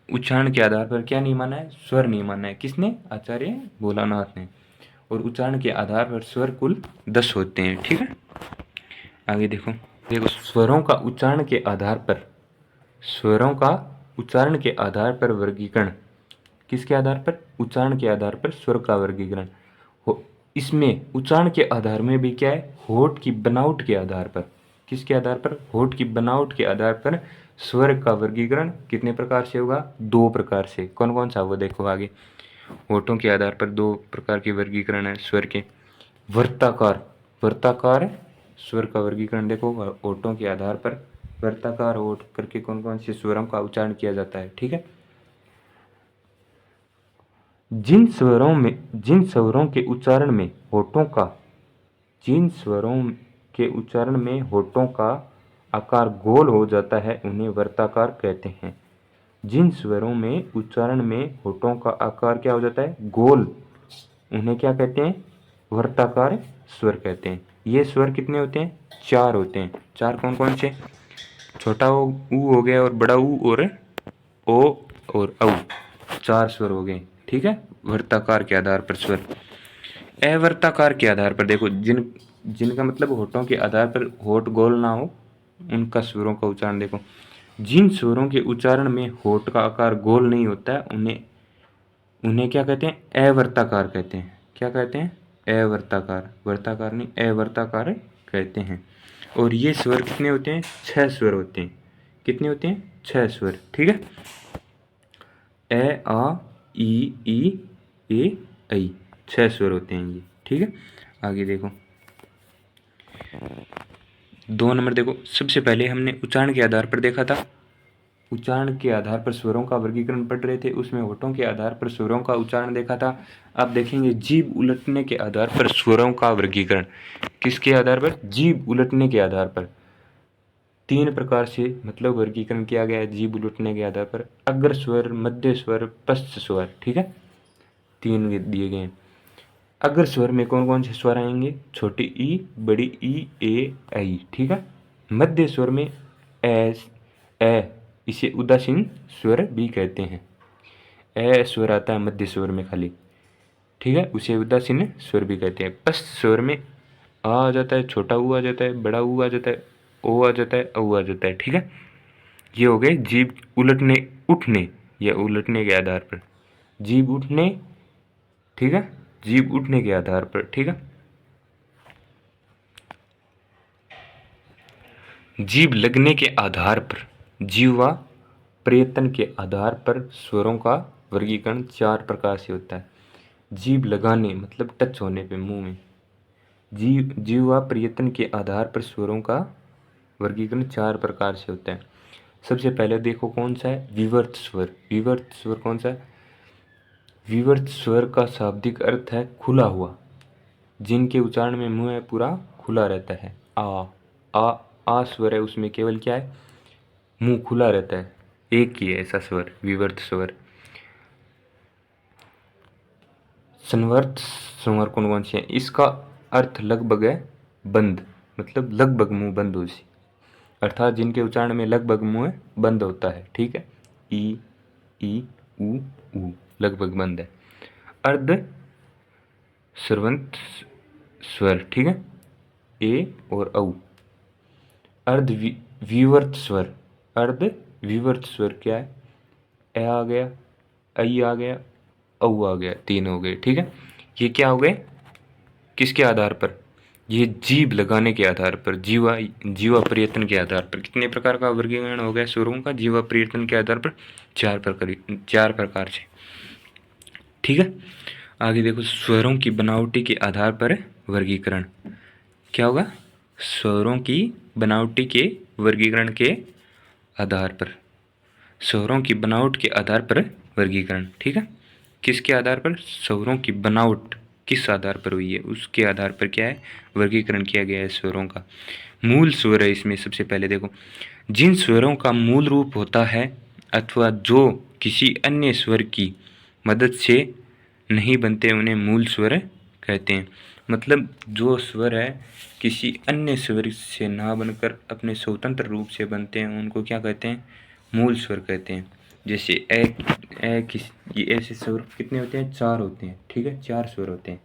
उच्चारण के आधार पर क्या नहीं माना है, स्वर नहीं माना है। किसने, आचार्य भोलानाथ ने। और उच्चारण के आधार पर स्वर कुल 10 होते हैं। ठीक है, आगे देखो, देखो स्वरों का उच्चारण के आधार पर, स्वरों का उच्चारण के आधार पर वर्गीकरण, किसके आधार पर, उच्चारण के आधार पर स्वर का वर्गीकरण इसमें उच्चारण के आधार में भी क्या है, होठ की बनावट के आधार पर, किसके आधार पर, होठ की बनावट के आधार पर स्वर का वर्गीकरण कितने प्रकार से होगा, दो प्रकार से। कौन कौन सा, वो देखो आगे। होठों के आधार पर दो प्रकार के वर्गीकरण है स्वर के। वर्ताकार, वर्ताकार स्वर का वर्गीकरण देखो, होठों के आधार पर वर्ताकार होठ करके कौन कौन से स्वरों का उच्चारण किया जाता है, ठीक है। जिन स्वरों के उच्चारण में होठों का, जिन स्वरों के उच्चारण में होठों का आकार गोल हो जाता है उन्हें वर्ताकार कहते हैं। जिन स्वरों में उच्चारण में होठों का आकार क्या हो जाता है, गोल, उन्हें क्या कहते हैं, वर्ताकार स्वर कहते हैं। ये स्वर कितने होते हैं, चार होते हैं। चार कौन कौन से, छोटा ऊ हो गया, और बड़ा ऊ, और ओ, और औ, चार स्वर हो गए, ठीक है। वर्ताकार के आधार पर स्वर। अवर्ताकार के आधार पर देखो, जिनका मतलब होठों के आधार पर होठ गोल ना हो, उनका स्वरों का उच्चारण देखो। जिन स्वरों के उच्चारण में होठ का आकार गोल नहीं होता है उन्हें उन्हें क्या कहते हैं, अवर्ताकार कहते हैं। क्या कहते हैं, अवर्ताकार, वर्ताकार नहीं, अवर्ताकार कहते हैं। और ये स्वर कितने होते हैं, छह स्वर होते हैं। कितने होते हैं, छह स्वर, ठीक है। ए, आ, ई, ए, ऐ, छह स्वर होते हैं ये, ठीक है। आगे देखो, दो नंबर देखो, सबसे पहले हमने उच्चारण के आधार पर देखा था, उच्चारण के आधार पर स्वरों का वर्गीकरण पढ़ रहे थे, उसमें होठों के आधार पर स्वरों का उच्चारण देखा था। अब देखेंगे जीभ उलटने के आधार पर स्वरों का वर्गीकरण। किसके आधार पर, जीभ उलटने के आधार पर। तीन प्रकार से मतलब वर्गीकरण किया गया है जीभ उलटने के आधार पर। अग्र स्वर, मध्य स्वर, पश्च स्वर, ठीक है, तीन दिए गए हैं। अग्र स्वर में कौन कौन से स्वर आएंगे, छोटी ई, बड़ी ई, ए, ऐ, ठीक है। मध्य स्वर में एस, ए, इसे उदासीन स्वर भी कहते हैं। ए स्वर आता है मध्य स्वर में खाली, ठीक है, उसे उदासीन स्वर भी कहते हैं। पश्च स्वर में आ जाता है, छोटा ऊ आ जाता है, बड़ा ऊ आ जाता है, ओ आ जाता है, औ आ जाता है, ठीक है। ये हो गए जीभ उलटने, उठने या उलटने के आधार पर, जीभ उठने, ठीक है, जीभ उठने के आधार पर, ठीक है। जीभ लगने के आधार पर, जीवा प्रयत्न के आधार पर स्वरों का वर्गीकरण चार प्रकार से होता है। जीभ लगाने मतलब टच होने पे मुंह में, जीवा प्रयत्न के आधार पर स्वरों का वर्गीकरण चार प्रकार से होता है। सबसे पहले देखो कौन सा है, विवर्त स्वर। विवर्त स्वर कौन सा है, विवर्त स्वर का शाब्दिक अर्थ है खुला हुआ, जिनके उच्चारण में मुंह पूरा खुला रहता है। आ स्वर है, उसमें केवल क्या है, मुंह खुला रहता है, एक ही है ऐसा स्वर, विवर्त स्वर। संवर्त स्वर कौन कौन से हैं, इसका अर्थ लगभग है बंद, मतलब लगभग मुंह बंद हो सी, अर्थात जिनके उच्चारण में लगभग मुंह बंद होता है, ठीक है। ई, ऊ, लगभग बंद है। अर्ध स्रवंत स्वर, ठीक है, ए और औ। अर्ध विवर्त स्वर, अर्ध विवर्त स्वर क्या है, ए आ गया, ऐ आ गया, औ आ गया, तीन हो गए, ठीक है। ये क्या हो गए, किसके आधार पर, ये जीभ लगाने के आधार पर, जीवा प्रयत्न के आधार पर। कितने प्रकार का वर्गीकरण हो गया स्वरों का, जीवा प्रयत्न के आधार पर चार प्रकार से, ठीक है। आगे देखो, स्वरों की बनावटी के आधार पर वर्गीकरण क्या होगा, स्वरों की बनावटी के वर्गीकरण के आधार पर, स्वरों की बनावट के आधार पर वर्गीकरण, ठीक है। किसके आधार पर, स्वरों की बनावट किस आधार पर हुई है, उसके आधार पर क्या है, वर्गीकरण किया गया है स्वरों का। मूल स्वर है इसमें, सबसे पहले देखो, जिन स्वरों का मूल रूप होता है अथवा जो किसी अन्य स्वर की मदद से नहीं बनते उन्हें मूल स्वर कहते हैं। मतलब जो स्वर है किसी अन्य स्वर से ना बनकर अपने स्वतंत्र रूप से बनते हैं उनको क्या कहते हैं, मूल स्वर कहते हैं। जैसे ये ऐसे स्वर कितने होते हैं, चार होते हैं, ठीक है, चार स्वर होते हैं।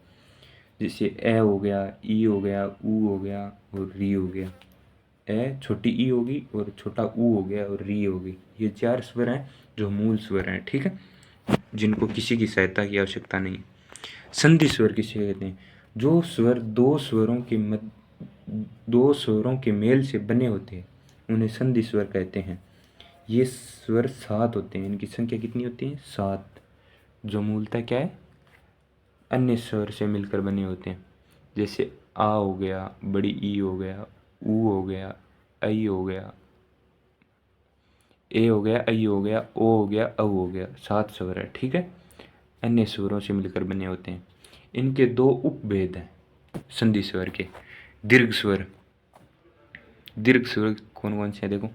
जैसे ए हो गया, ई हो गया, ऊ हो गया और री हो गया। ए छोटी ई होगी और छोटा ऊ हो गया और री होगी। ये चार स्वर हैं जो मूल स्वर हैं, ठीक है, जिनको किसी की सहायता की आवश्यकता नहीं। संधि स्वर किसे कहते हैं, जो स्वर दो स्वरों के मेल से बने होते हैं उन्हें संधि स्वर कहते हैं। ये स्वर 7 होते हैं, इनकी संख्या कितनी होती है? 7, जो मूलतः क्या है? अन्य स्वर से मिलकर बने होते हैं। जैसे आ हो गया, बड़ी ई हो गया, ऊ हो गया, ऐ हो गया, ए हो गया, ऐ हो गया, ओ हो गया, औ हो गया। 7 स्वर है, ठीक है। अन्य स्वरों से मिलकर बने होते हैं। इनके 2 उपभेद हैं संधि स्वर के। दीर्घ स्वर। दीर्घ स्वर कौन कौन से हैं? देखो,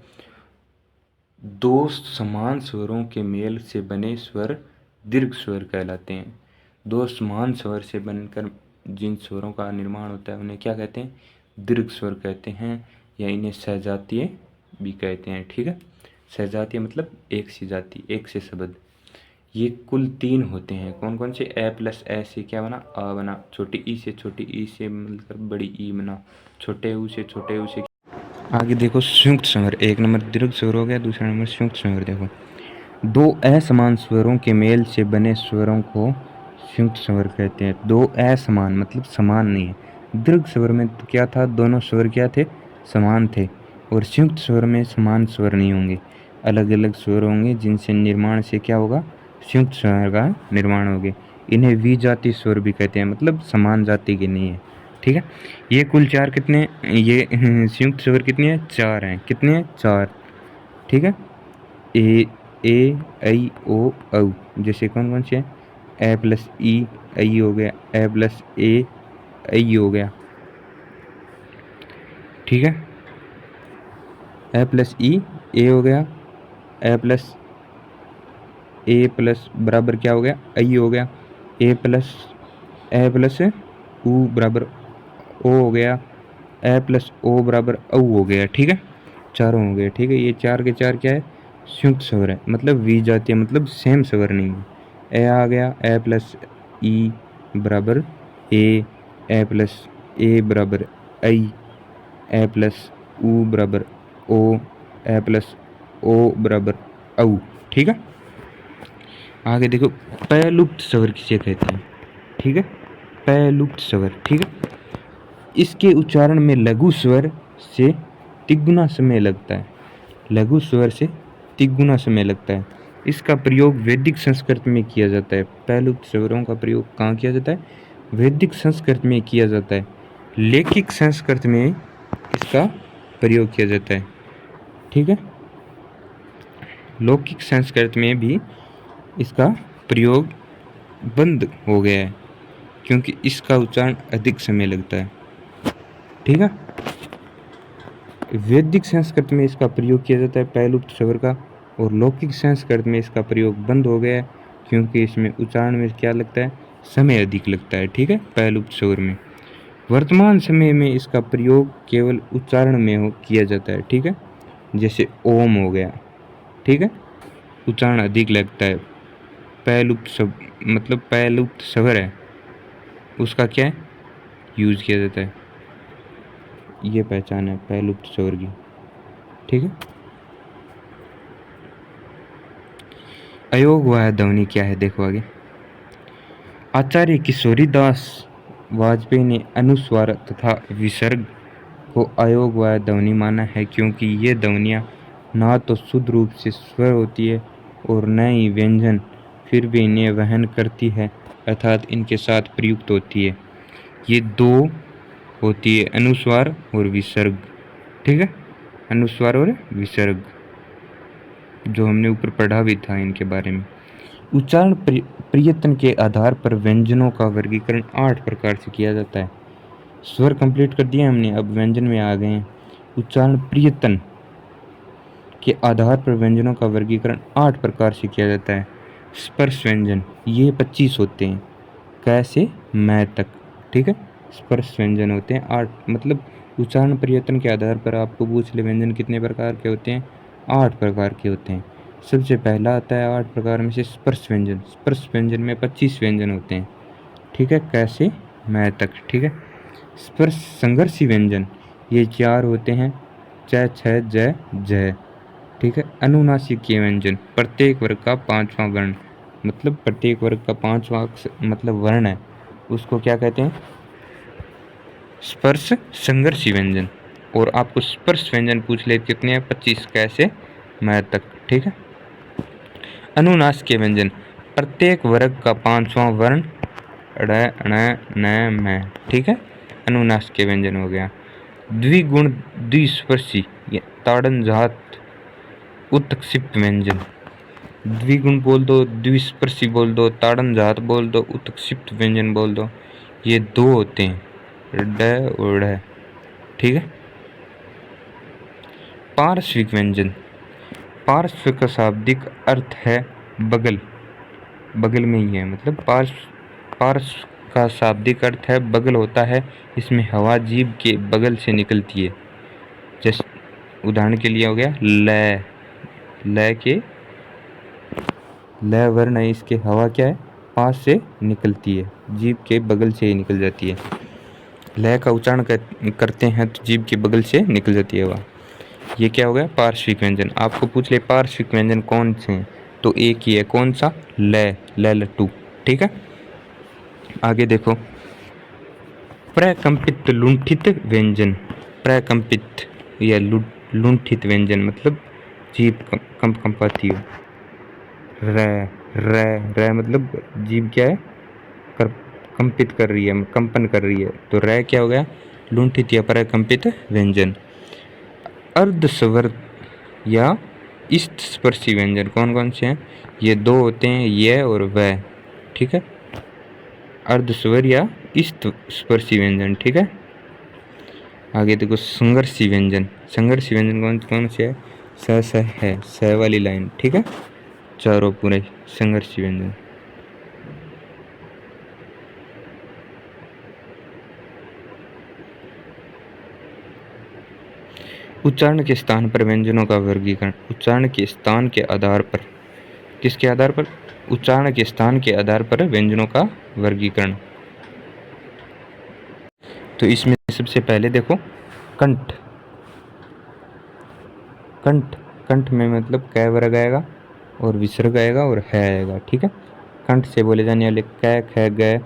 2 समान स्वरों के मेल से बने स्वर दीर्घ स्वर कहलाते हैं। 2 समान स्वर से बनकर जिन स्वरों का निर्माण होता है उन्हें क्या कहते हैं? दीर्घ स्वर कहते हैं, या इन्हें सहजातीय भी कहते हैं, ठीक है। सहजातीय मतलब एक सी जाति, एक से शब्द। ये कुल 3 होते हैं। कौन कौन से? ए प्लस ए से क्या बना? आ बना। छोटी ई से मिलकर बड़ी ई बना। छोटे ऊ से छोटे ऊ से। आगे देखो संयुक्त स्वर। एक नंबर दीर्घ स्वर हो गया, दूसरा नंबर संयुक्त स्वर। देखो, 2 असमान स्वरों के मेल से बने स्वरों को संयुक्त स्वर कहते हैं। 2 असमान मतलब समान नहीं है। दीर्घ स्वर में तो क्या था? दोनों स्वर क्या थे? समान थे। और संयुक्त स्वर में समान स्वर नहीं होंगे, अलग अलग स्वर होंगे, जिनसे निर्माण से क्या होगा? संयुक्त स्वर का निर्माण होगा। इन्हें विजातीय स्वर भी कहते हैं, मतलब समान जाति के नहीं है, ठीक है। ये कुल 4 कितने? ये संयुक्त स्वर कितने हैं? 4 हैं। कितने हैं? 4, ठीक है। ए ऐ ओ औ। जैसे कौन कौन से हैं? ए प्लस ई ऐ हो गया, ए प्लस ए ऐ हो गया, ठीक है। ए प्लस ई ए हो गया, ए प्लस बराबर क्या हो गया? ऐ हो गया। ए प्लस ऊ बराबर ओ हो गया, ए प्लस ओ बराबर औ हो गया, ठीक है। चारों हो गए, ठीक है। ये 4 के 4 क्या है? संयुक्त स्वर है, मतलब विजातीय, मतलब सेम स्वर नहीं है। ए आ गया, ए प्लस ई बराबर ए प्लस ए बराबर ऐ, ए प्लस ऊ बराबर ओ, ए प्लस ओ बराबर औ, ठीक है। आगे देखो, प्रलुप्त स्वर किसे कहते हैं? ठीक है, प्रलुप्त स्वर, ठीक है। इसके उच्चारण में लघु स्वर से तिगुना समय लगता है। लघु स्वर से तिगुना समय लगता है। इसका प्रयोग वैदिक संस्कृत में किया जाता है। प्रलुप्त स्वरों का प्रयोग कहाँ किया जाता है? वैदिक संस्कृत में किया जाता है। लौकिक संस्कृत में इसका प्रयोग किया जाता है, ठीक है। लौकिक संस्कृत में भी इसका प्रयोग बंद हो गया है, क्योंकि इसका उच्चारण अधिक समय लगता है, ठीक है। वैदिक संस्कृत में इसका प्रयोग किया जाता है प्रलुप्त स्वर का, और लौकिक संस्कृत में इसका प्रयोग बंद हो गया है, क्योंकि इसमें उच्चारण में क्या लगता है? समय अधिक लगता है, ठीक है, प्रलुप्त स्वर में। वर्तमान समय में इसका प्रयोग केवल उच्चारण में किया जाता है, ठीक है। जैसे ओम हो गया, ठीक है, उच्चारण अधिक लगता है। प्रलुप्त शब्द मतलब प्रलुप्त स्वर है, उसका क्या है? यूज किया जाता है। ये पहचान है प्रलुप्त स्वर की, ठीक है। अयोगवाह ध्वनि क्या है? देखो आगे। आचार्य किशोरीदास वाजपेयी ने अनुस्वार तथा विसर्ग को अयोगवाह ध्वनि माना है, क्योंकि ये ध्वनियाँ ना तो शुद्ध रूप से स्वर होती है और न ही व्यंजन, फिर भी इन्हें वहन करती है, अर्थात इनके साथ प्रयुक्त होती है। ये 2 होती है, अनुस्वार और विसर्ग, ठीक है। अनुस्वार और विसर्ग, जो हमने ऊपर पढ़ा भी था इनके बारे में। उच्चारण प्रयत्न के आधार पर व्यंजनों का वर्गीकरण 8 प्रकार से किया जाता है। स्वर कंप्लीट कर दिया हमने, अब व्यंजन में आ गए हैं। उच्चारण प्रयत्न के आधार पर व्यंजनों का वर्गीकरण 8 प्रकार से किया जाता है। स्पर्श व्यंजन, ये 25 होते हैं, कैसे मैं तक, ठीक है। स्पर्श व्यंजन होते हैं 8, मतलब उच्चारण प्रयत्न के आधार पर आपको पूछ ले व्यंजन कितने प्रकार के होते हैं? 8 प्रकार के होते हैं। सबसे पहला आता है 8 प्रकार में से स्पर्श व्यंजन। स्पर्श व्यंजन में 25 व्यंजन होते हैं, ठीक है, कैसे मैं तक, ठीक है। स्पर्श संघर्षी व्यंजन, ये 4 होते हैं, च छ ज झ, ठीक है। अनुनासिकीय व्यंजन, प्रत्येक वर्ग का 5वां वर्ण, मतलब प्रत्येक वर्ग का 5वां मतलब वर्ण है, उसको क्या कहते हैं? स्पर्श संघर्षी व्यंजन। और आपको स्पर्श व्यंजन पूछ ले कितने हैं, 25 कैसे मैथ तक, ठीक है। अनुनासिक व्यंजन, प्रत्येक वर्ग का 5वां वर्ण ड़ ण न म, ठीक है, अनुनासिक व्यंजन हो गया। द्विगुण द्विस्पर्शी ताड़नजात उत्क्षिप्त व्यंजन, द्विगुण बोल दो, द्विस्पर्शी बोल दो, ताड़नजात बोल दो, उत्क्षिप्त व्यंजन बोल दो, ये दो होते हैं, ड और ढ, ठीक है। पार्श्विक व्यंजन, पार्श्व का शाब्दिक अर्थ है बगल, बगल में ही है, मतलब पार्श्व का शाब्दिक अर्थ है बगल होता है। इसमें हवा जीभ के बगल से निकलती है। जैसे उदाहरण के लिए हो गया ल, ल के ल वर्ण है, इसके हवा क्या है, पास से निकलती है, जीभ के बगल से ही निकल जाती है। ल का उच्चारण करते हैं तो जीभ के बगल से निकल जाती है हवा। ये क्या हो गया, पार्श्विक व्यंजन। आपको पूछ ले पार्श्विक व्यंजन कौन से हैं, तो एक ही है, कौन सा, ल, लट्टू, ठीक है। आगे देखो, प्रकंपित लुंठित व्यंजन, प्रकंपित या लुंठित व्यंजन मतलब जीभ कंपाती हो। र र मतलब जीभ क्या है, कंपित कर रही है, कंपन कर रही है, तो र क्या हो गया, लुंठित या प्रकंपित व्यंजन। अर्ध स्वर या इष्ट स्पर्शी व्यंजन कौन कौन से हैं, ये दो होते हैं, ये और वह, ठीक है। अर्ध स्वर या इष्ट स्पर्शी व्यंजन, ठीक है। आगे देखो संघर्षी व्यंजन, संघर्षी व्यंजन कौन कौन से है, स है, स वाली लाइन, ठीक है, चारों पूरे संघर्षी व्यंजन। उच्चारण के स्थान पर व्यंजनों का वर्गीकरण, उच्चारण के स्थान के आधार पर, किसके आधार पर, उच्चारण के स्थान के आधार पर व्यंजनों का वर्गीकरण। तो इसमें सबसे पहले देखो कंठ, कंठ, कंठ में मतलब क वर्ग आएगा और विसर्ग आएगा और है आएगा, ठीक है। कंठ से बोले जाने वाले क, ख, ग,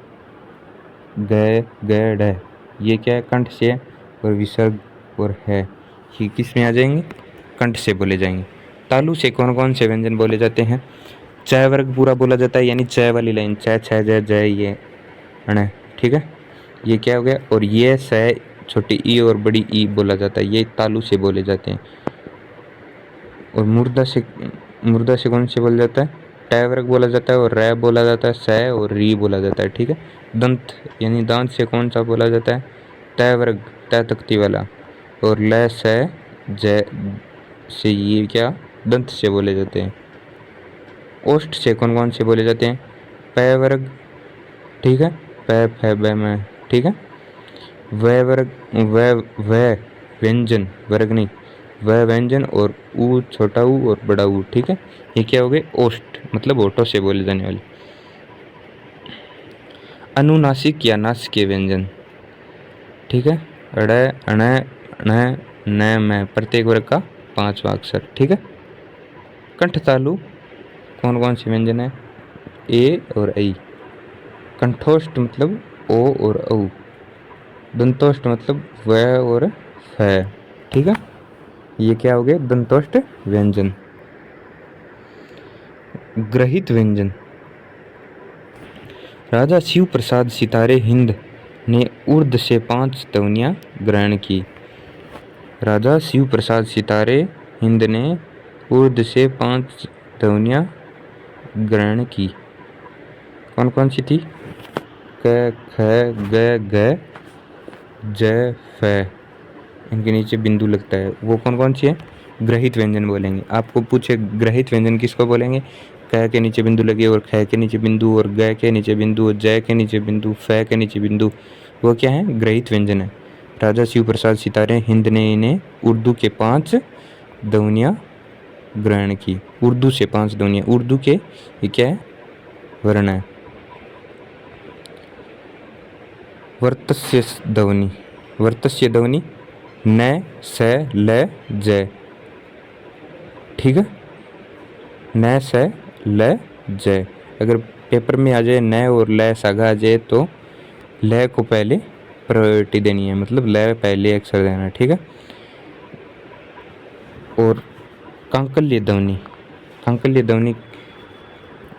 ग, ढ, ये क्या है, कंठ से, और विसर्ग और है ये किस में आ जाएंगे, कंठ से बोले जाएंगे। तालु से कौन कौन से व्यंजन बोले जाते हैं, च वर्ग पूरा बोला जाता है, यानी च वाली लाइन, च, छ, ज, ज, ये अण, ठीक है, ये क्या हो गया। और ये स छोटी ई और बड़ी ई बोला जाता है, ये तालु से बोले जाते हैं। और मुर्दा से कौन से बोला जाता है, ट वर्ग बोला जाता है, और र बोला जाता है, स और री बोला जाता है, ठीक है। दंत यानी दांत से कौन सा बोला जाता है, त वर्ग, त तख्ती वाला, और ल, स, ज से ये क्या, दंत से बोले जाते हैं। ओष्ठ से कौन कौन से बोले जाते हैं, प वर्ग, ठीक है, प, फ, ब, म, ठीक है। व वर्ग, व व्यंजन, वर्ग नहीं, व व्यंजन, और ऊ छोटा ऊ और बड़ा ऊ, ठीक है, ये क्या हो गए, ओष्ठ मतलब ओठों से बोले जाने वाले। अनुनासिक या नासिक व्यंजन, ठीक है, ड़, अण, ण, न, म, प्रत्येक वर्ग का 5वां अक्षर, ठीक है। कंठ तालु कौन कौन से व्यंजन है, ए और ऐ। कंठोष्ठ मतलब ओ और औ। दंतोष्ठ मतलब व और फ, ठीक है, ये क्या हो गए, दंतोष्ठ व्यंजन। ग्रहित व्यंजन, राजा शिव प्रसाद सितारे हिंद ने उर्द से 5 ध्वनियाँ ग्रहण की। राजा शिव प्रसाद सितारे हिंद ने उर्द से 5 ध्वनियाँ ग्रहण की, कौन कौन सी थी, क, ख, ग, ज, फ, इनके नीचे बिंदु लगता है, वो कौन कौन सी है, ग्रहित व्यंजन बोलेंगे। आपको पूछे ग्रहित व्यंजन किसको बोलेंगे, क के नीचे बिंदु लगे और ख के नीचे बिंदु और ग के नीचे बिंदु और ज के नीचे बिंदु, फ के नीचे बिंदु, वो क्या है, ग्रहित व्यंजन है। राजा शिव प्रसाद सितारे हिंद ने इन्हें उर्दू के 5 ध्वनियाँ ग्रहण की, उर्दू से 5 ध्वनियाँ, उर्दू के ये क्या है, वर्ण है। वर्तस्य ध्वनि, वर्तस्य ध्वनि न, स, ल, ज, ठीक है, न, स, ल, ज। अगर पेपर में आ जाए न और ल सागा आ जाए तो ल को पहले प्रायोरिटी देनी है, मतलब लय पहले अक्षर देना है, ठीक है। और कांकल्य ध्वनि, कांकल्य ध्वनि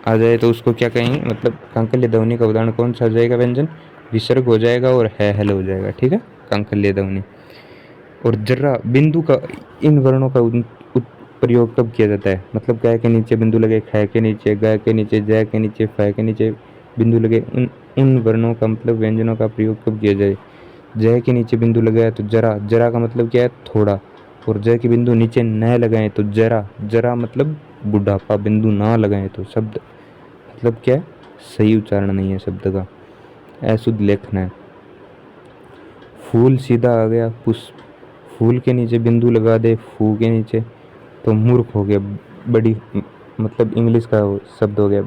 आ जाए तो उसको क्या कहेंगे, मतलब कांकल्य ध्वनि का उदाहरण कौन सा आ जाएगा, व्यंजन विसर्ग हो जाएगा और है हल हो जाएगा, ठीक है, कांकल्य ध्वनि। और जर्रा बिंदु का, इन वर्णों का प्रयोग कब किया जाता है, मतलब गाय के नीचे बिंदु लगे, ख के नीचे, ग के नीचे, ज के नीचे, फ के नीचे बिंदु लगे, उन वर्णों का मतलब व्यंजनों का प्रयोग कब किया जाए। ज के नीचे बिंदु लगाया तो जरा, जरा का मतलब क्या है, थोड़ा। और ज के बिंदु नीचे न लगाए तो जरा, जरा मतलब बुढ़ापा, बिंदु ना लगाए तो शब्द मतलब क्या है, सही उच्चारण नहीं है शब्द का, अशुद्ध लेखन है। फूल सीधा आ गया, पुष्प, फूल के नीचे बिंदु लगा दे, फू के नीचे, तो मूर्ख हो गया, बड़ी मतलब इंग्लिश का शब्द हो गया,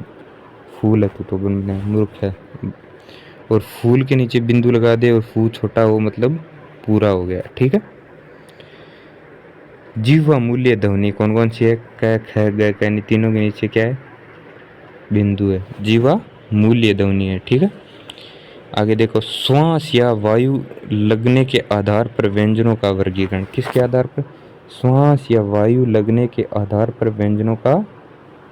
फूल है तो बनना है, मूर्ख है। और फूल के नीचे बिंदु लगा दे और फू छोटा हो मतलब पूरा हो गया, ठीक है। जीवा मूल्य ध्वनि कौन कौन सी है, क ख ग क, तीनों के नीचे क्या है, बिंदु है, जीवा मूल्य ध्वनि है, ठीक है। आगे देखो, श्वास या वायु लगने के आधार पर व्यंजनों का वर्गीकरण, किसके आधार पर, श्वास या वायु लगने के आधार पर व्यंजनों का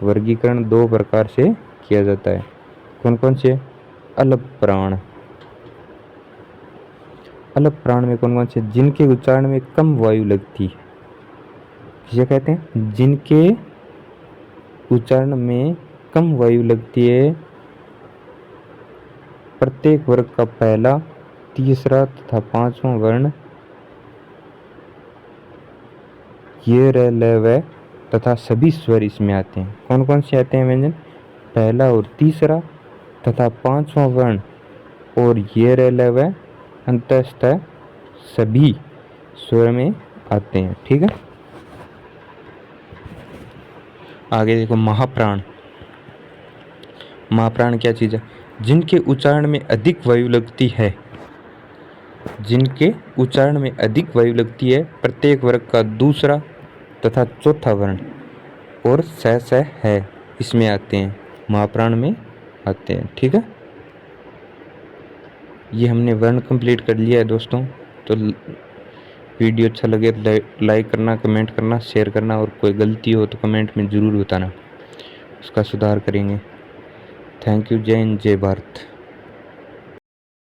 वर्गीकरण दो प्रकार से किया जाता है, कौन कौन से, अलप प्राण, अलप प्राण में कौन कौन से, जिनके उच्चारण में कम वायु लगती है, किसे कहते हैं, जिनके उच्चारण में कम वायु लगती है, प्रत्येक वर्ग का पहला, तीसरा तथा पांचवा वर्ण ये र ल व तथा सभी स्वर इसमें आते हैं, कौन कौन से आते हैं व्यंजन, पहला और तीसरा तथा पांचवा वर्ण और ये र ल व अंतस्थ सभी स्वर में आते हैं, ठीक है। आगे देखो, महाप्राण, महाप्राण क्या चीज़ है, जिनके उच्चारण में अधिक वायु लगती है, जिनके उच्चारण में अधिक वायु लगती है, प्रत्येक वर्ग का दूसरा तथा चौथा वर्ण और स है इसमें आते हैं, महाप्राण में आते हैं, ठीक है। ये हमने वर्ण कंप्लीट कर लिया है दोस्तों। तो वीडियो अच्छा लगे तो लाइक करना, कमेंट करना, शेयर करना, और कोई गलती हो तो कमेंट में ज़रूर बताना, उसका सुधार करेंगे। Thank you. जय हिंद, जय भारत।